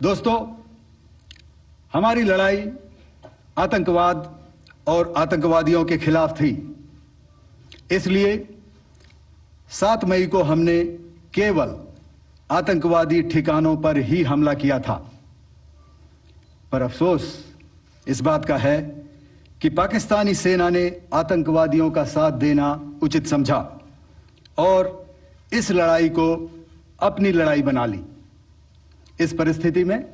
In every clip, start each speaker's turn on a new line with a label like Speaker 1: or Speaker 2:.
Speaker 1: दोस्तों, हमारी लड़ाई आतंकवाद और आतंकवादियों के खिलाफ थी। इसलिए 7 मई को हमने केवल आतंकवादी ठिकानों पर ही हमला किया था। पर अफसोस इस बात का है कि पाकिस्तानी सेना ने आतंकवादियों का साथ देना उचित समझा और इस लड़ाई को अपनी लड़ाई बना ली। इस परिस्थिति में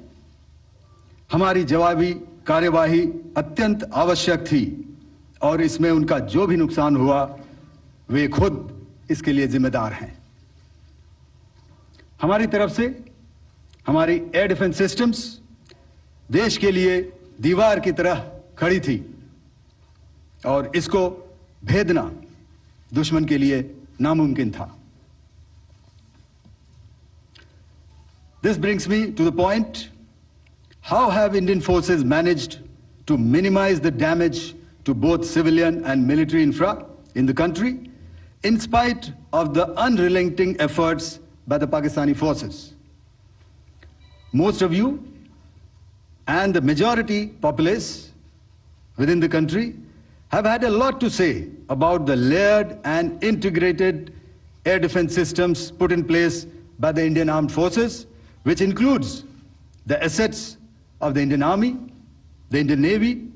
Speaker 1: हमारी जवाबी कार्यवाही अत्यंत आवश्यक थी और इसमें उनका जो भी नुकसान हुआ वे खुद इसके लिए जिम्मेदार हैं। हमारी तरफ से हमारी एयर डिफेंस सिस्टम्स देश के लिए दीवार की तरह खड़ी थी और इसको भेदना दुश्मन के लिए नामुमकिन था। This brings me to the point, how have Indian forces managed to minimize the damage to both civilian and military infra in the country in spite of the unrelenting efforts by the Pakistani forces? Most of you and the majority populace within the country have had a lot to say about the layered and integrated air defense systems put in place by the Indian Armed Forces, which includes the assets of the Indian Army, the Indian Navy,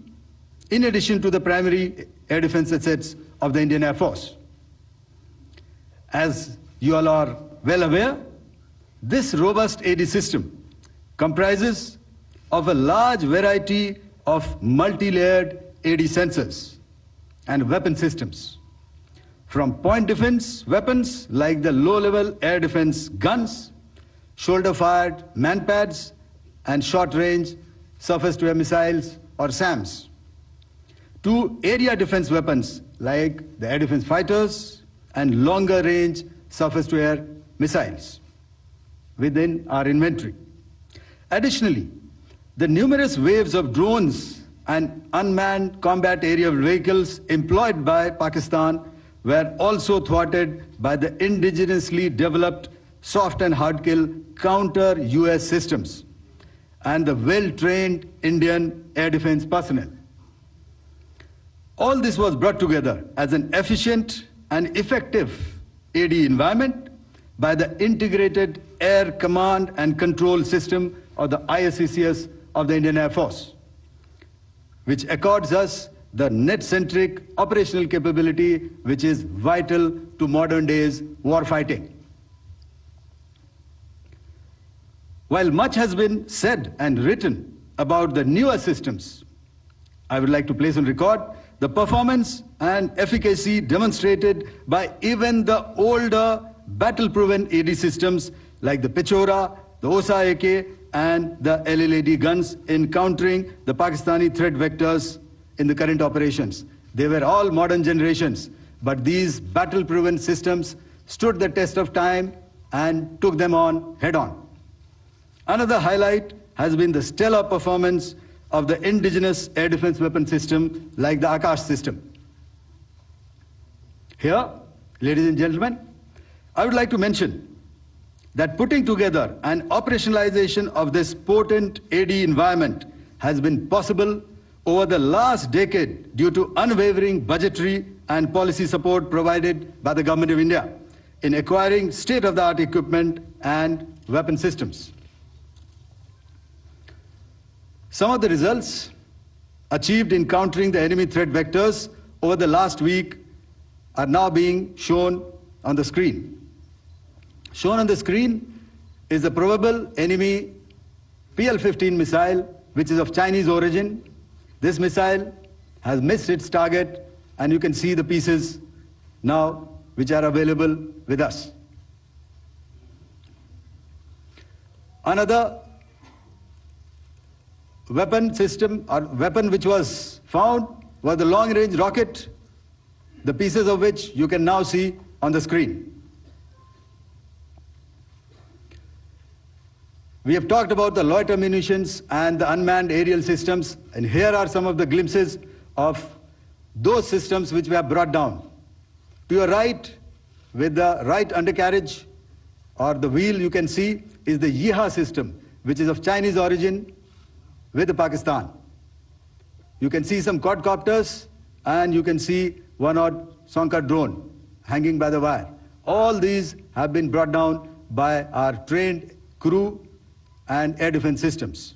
Speaker 1: in addition to the primary air defense assets of the Indian Air Force. As you all are well aware, this robust AD system comprises of a large variety of multi-layered AD sensors and weapon systems, from point defense weapons like the low-level air defense guns, shoulder-fired manpads, and short-range surface-to-air missiles or SAMs, to area defense weapons like the air defense fighters and longer-range surface-to-air missiles within our inventory. Additionally, the numerous waves of drones and unmanned combat aerial vehicles employed by Pakistan were also thwarted by the indigenously developed soft and hard kill counter-US systems and the well-trained Indian air defense personnel. All this was brought together as an efficient and effective AD environment by the Integrated Air Command and Control System of the ISCCS of the Indian Air Force, which accords us the net-centric operational capability which is vital to modern days warfighting. While much has been said and written about the newer systems, I would like to place on record the performance and efficacy demonstrated by even the older battle-proven AD systems like the Pechora, the OSA AK, and the LLAD guns in countering the Pakistani threat vectors in the current operations. They were all modern generations, but these battle-proven systems stood the test of time and took them on head-on. Another highlight has been the stellar performance of the indigenous air defense weapon system like the Akash system. Here, ladies and gentlemen, I would like to mention that putting together and operationalization of this potent AD environment has been possible over the last decade due to unwavering budgetary and policy support provided by the Government of India in acquiring state-of-the-art equipment and weapon systems. Some of the results achieved in countering the enemy threat vectors over the last week are now being shown on the screen. Shown on the screen is the probable enemy PL-15 missile, which is of Chinese origin. This missile has missed its target, and you can see the pieces now which are available with us. Another weapon system or weapon which was found was the long-range rocket, the pieces of which you can now see on the screen. We have talked about the loiter munitions and the unmanned aerial systems, and here are some of the glimpses of those systems which we have brought down. To your right, with the right undercarriage or the wheel, you can see is the YIHA system, which is of Chinese origin, with Pakistan. You can see some quadcopters, and you can see one odd Sonka drone hanging by the wire. All these have been brought down by our trained crew and air defense systems.